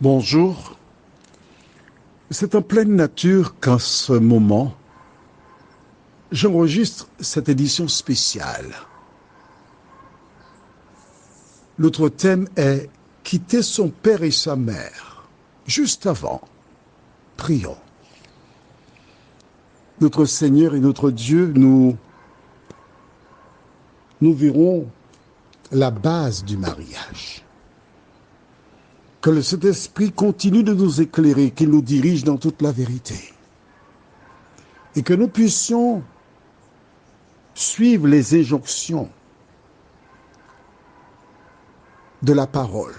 Bonjour. C'est en pleine nature qu'en ce moment, j'enregistre cette édition spéciale. Notre thème est « Quitter son père et sa mère ». Juste avant, prions. Notre Seigneur et notre Dieu, nous verrons la base du mariage. Que le Saint-Esprit continue de nous éclairer, qu'il nous dirige dans toute la vérité. Et que nous puissions suivre les injonctions de la parole.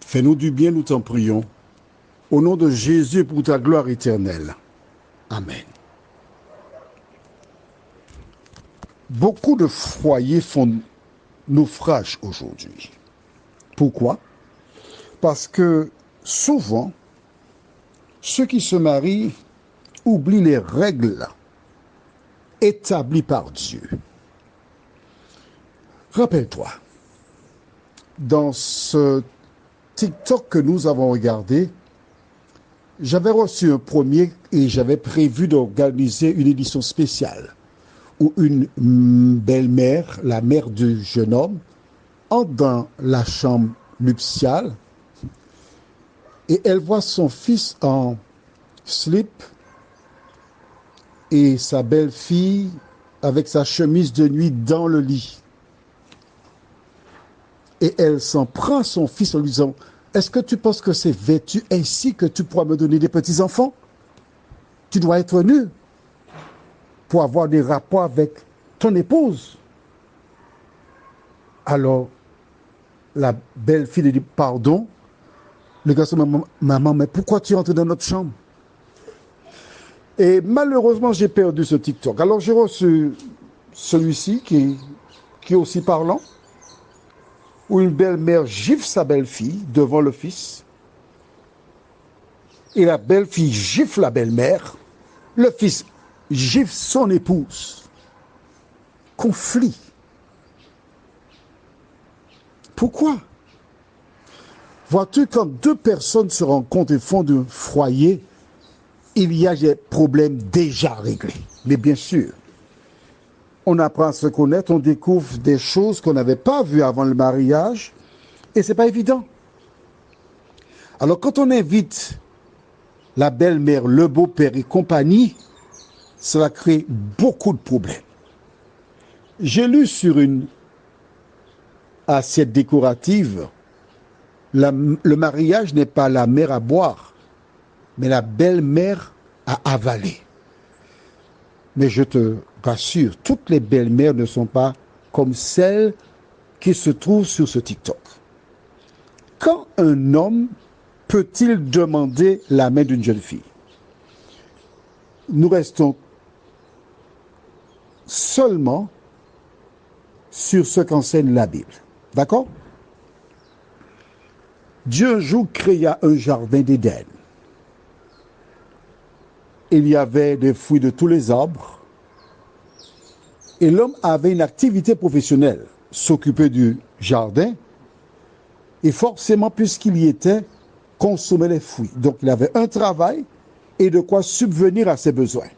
Fais-nous du bien, nous t'en prions. Au nom de Jésus, pour ta gloire éternelle. Amen. Beaucoup de foyers font naufrage aujourd'hui. Pourquoi? Parce que souvent, ceux qui se marient oublient les règles établies par Dieu. Rappelle-toi, dans ce TikTok que nous avons regardé, j'avais reçu un premier et j'avais prévu d'organiser une édition spéciale où une belle-mère, la mère du jeune homme, entre dans la chambre nuptiale et elle voit son fils en slip et sa belle-fille avec sa chemise de nuit dans le lit. Et elle s'en prend à son fils en lui disant « Est-ce que tu penses que c'est vêtu ainsi que tu pourras me donner des petits-enfants? Tu dois être nu pour avoir des rapports avec ton épouse. » Alors, la belle-fille lui dit « Pardon ?» Le garçon, maman, mais pourquoi tu entres dans notre chambre? Et malheureusement, j'ai perdu ce TikTok. Alors, j'ai reçu celui-ci qui est aussi parlant, où une belle-mère gifle sa belle-fille devant le fils. Et la belle-fille gifle la belle-mère. Le fils gifle son épouse. Conflit. Pourquoi? Vois-tu, quand deux personnes se rencontrent et font un foyer, il y a des problèmes déjà réglés. Mais bien sûr, on apprend à se connaître, on découvre des choses qu'on n'avait pas vues avant le mariage, et ce n'est pas évident. Alors quand on invite la belle-mère, le beau-père et compagnie, cela crée beaucoup de problèmes. J'ai lu sur une assiette décorative, le mariage n'est pas la mère à boire, mais la belle-mère à avaler. Mais je te rassure, toutes les belles-mères ne sont pas comme celles qui se trouvent sur ce TikTok. Quand un homme peut-il demander la main d'une jeune fille? Nous restons seulement sur ce qu'enseigne la Bible. D'accord? Dieu un jour créa un jardin d'Éden. Il y avait des fruits de tous les arbres. Et l'homme avait une activité professionnelle, s'occuper du jardin. Et forcément, puisqu'il y était, consommer les fruits. Donc il avait un travail et de quoi subvenir à ses besoins.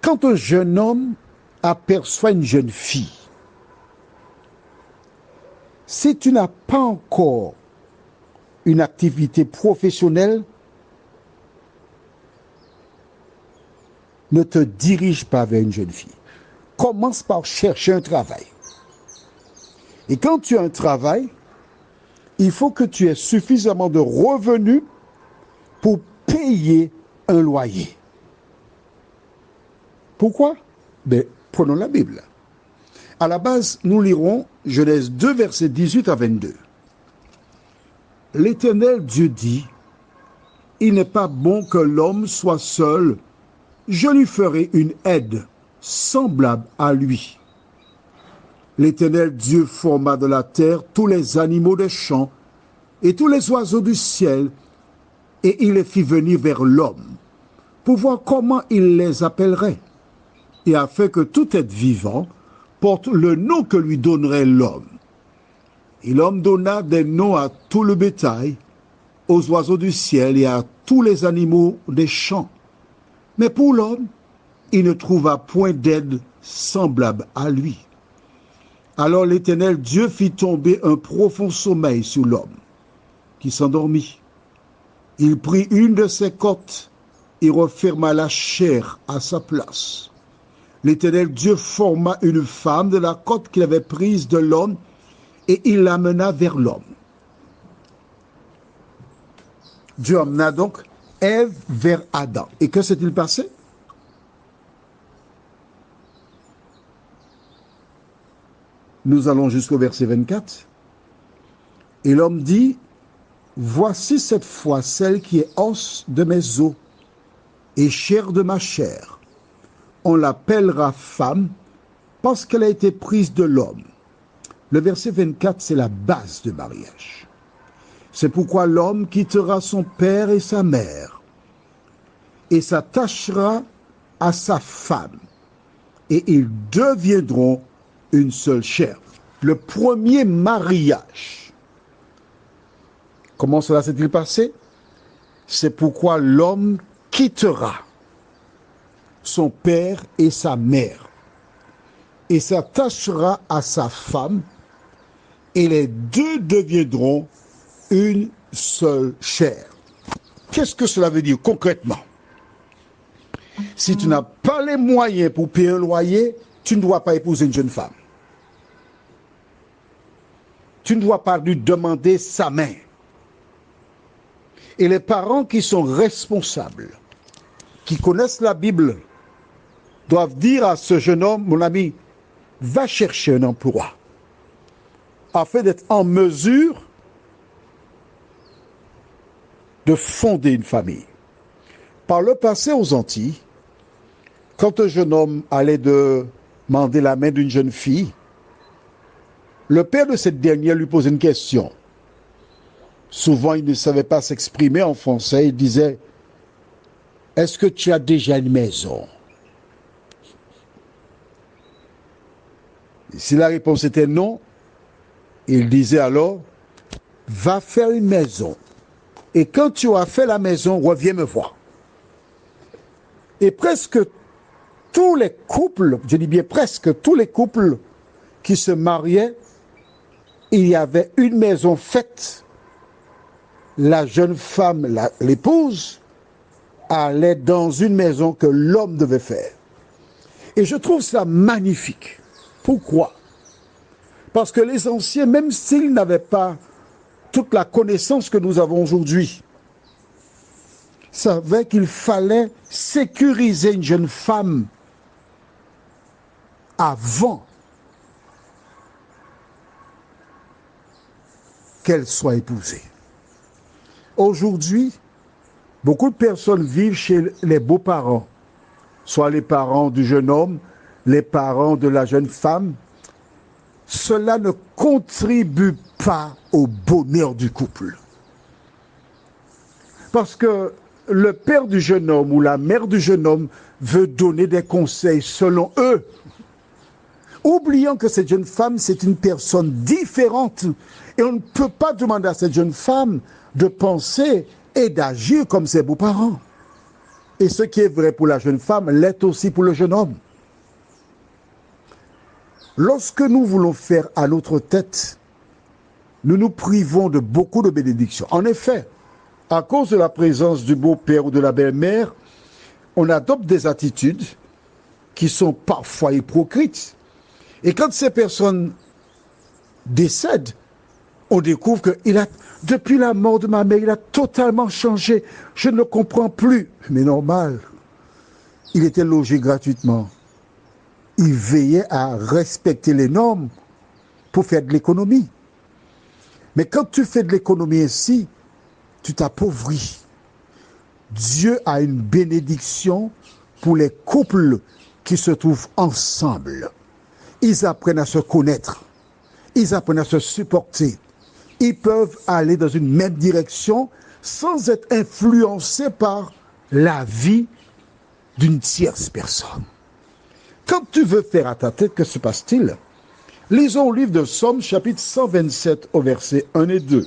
Quand un jeune homme aperçoit une jeune fille, si tu n'as pas encore une activité professionnelle, ne te dirige pas vers une jeune fille. Commence par chercher un travail. Et quand tu as un travail, il faut que tu aies suffisamment de revenus pour payer un loyer. Pourquoi? Prenons la Bible. À la base, nous lirons Genèse 2, versets 18 à 22. L'Éternel Dieu dit, « Il n'est pas bon que l'homme soit seul, je lui ferai une aide semblable à lui. » L'Éternel Dieu forma de la terre tous les animaux des champs et tous les oiseaux du ciel, et il les fit venir vers l'homme, pour voir comment il les appellerait, et afin que tout être vivant porte le nom que lui donnerait l'homme. Et l'homme donna des noms à tout le bétail, aux oiseaux du ciel et à tous les animaux des champs. Mais pour l'homme, il ne trouva point d'aide semblable à lui. Alors l'Éternel Dieu fit tomber un profond sommeil sur l'homme, qui s'endormit. Il prit une de ses côtes et referma la chair à sa place. L'Éternel Dieu forma une femme de la côte qu'il avait prise de l'homme et il l'amena vers l'homme. Dieu amena donc Ève vers Adam. Et que s'est-il passé? Nous allons jusqu'au verset 24. Et l'homme dit, voici cette fois celle qui est os de mes os et chair de ma chair. On l'appellera femme parce qu'elle a été prise de l'homme. Le verset 24, c'est la base du mariage. C'est pourquoi l'homme quittera son père et sa mère et s'attachera à sa femme et ils deviendront une seule chair. Le premier mariage. Comment cela s'est-il passé? C'est pourquoi l'homme quittera son père et sa mère et s'attachera à sa femme et les deux deviendront une seule chair. Qu'est-ce que cela veut dire concrètement? Si tu n'as pas les moyens pour payer un loyer, tu ne dois pas épouser une jeune femme. Tu ne dois pas lui demander sa main. Et les parents qui sont responsables, qui connaissent la Bible, doivent dire à ce jeune homme, mon ami, va chercher un emploi, afin d'être en mesure de fonder une famille. Par le passé aux Antilles, quand un jeune homme allait demander la main d'une jeune fille, le père de cette dernière lui posait une question. Souvent, il ne savait pas s'exprimer en français. Il disait, est-ce que tu as déjà une maison? Et si la réponse était non, il disait alors, va faire une maison. Et quand tu auras fait la maison, reviens me voir. Et presque tous les couples, je dis bien presque tous les couples qui se mariaient, il y avait une maison faite. La jeune femme, l'épouse, allait dans une maison que l'homme devait faire. Et je trouve ça magnifique. Pourquoi? Parce que les anciens, même s'ils n'avaient pas toute la connaissance que nous avons aujourd'hui, savaient qu'il fallait sécuriser une jeune femme avant qu'elle soit épousée. Aujourd'hui, beaucoup de personnes vivent chez les beaux-parents, soit les parents du jeune homme, les parents de la jeune femme. Cela ne contribue pas au bonheur du couple. Parce que le père du jeune homme ou la mère du jeune homme veut donner des conseils selon eux, oubliant que cette jeune femme, c'est une personne différente. Et on ne peut pas demander à cette jeune femme de penser et d'agir comme ses beaux-parents. Et ce qui est vrai pour la jeune femme l'est aussi pour le jeune homme. Lorsque nous voulons faire à notre tête, nous nous privons de beaucoup de bénédictions. En effet, à cause de la présence du beau-père ou de la belle-mère, on adopte des attitudes qui sont parfois hypocrites. Et quand ces personnes décèdent, on découvre que depuis la mort de ma mère, il a totalement changé. Je ne le comprends plus. Mais normal, il était logé gratuitement. Il veillait à respecter les normes pour faire de l'économie. Mais quand tu fais de l'économie ainsi, tu t'appauvris. Dieu a une bénédiction pour les couples qui se trouvent ensemble. Ils apprennent à se connaître. Ils apprennent à se supporter. Ils peuvent aller dans une même direction sans être influencés par la vie d'une tierce personne. Quand tu veux faire à ta tête, que se passe-t-il? Lisons au livre de Psaume, chapitre 127, au verset 1 et 2.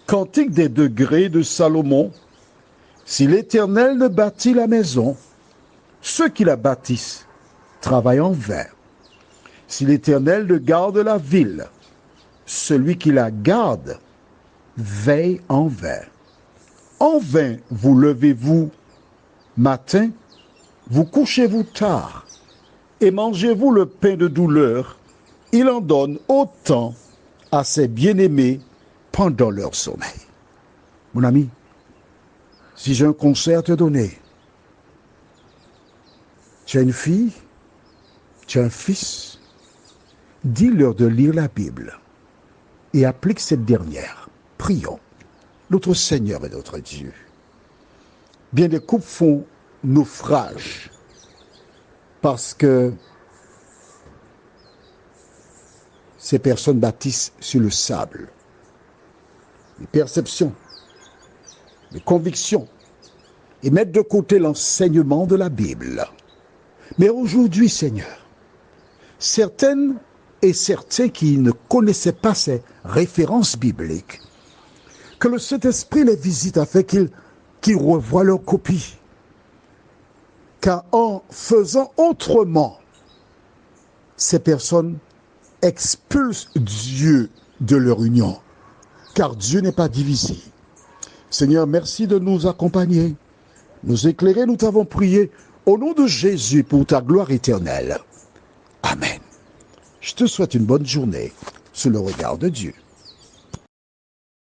Cantique des degrés de Salomon. Si l'Éternel ne bâtit la maison, ceux qui la bâtissent travaillent en vain. Si l'Éternel ne garde la ville, celui qui la garde veille en vain. En vain vous levez-vous matin, vous couchez-vous tard, et mangez-vous le pain de douleur. Il en donne autant à ses bien-aimés pendant leur sommeil. Mon ami, si j'ai un conseil à te donner, tu as une fille, tu as un fils, dis-leur de lire la Bible et applique cette dernière. Prions. Notre Seigneur et notre Dieu. Bien des couples font naufrage parce que ces personnes bâtissent sur le sable. Les perceptions, les convictions, et mettre de côté l'enseignement de la Bible. Mais aujourd'hui, Seigneur, certaines et certains qui ne connaissaient pas ces références bibliques, que le Saint-Esprit les visite afin qu'ils revoient leur copie. Car en faisant autrement, ces personnes expulsent Dieu de leur union. Car Dieu n'est pas divisé. Seigneur, merci de nous accompagner, nous éclairer. Nous t'avons prié au nom de Jésus pour ta gloire éternelle. Amen. Je te souhaite une bonne journée sous le regard de Dieu.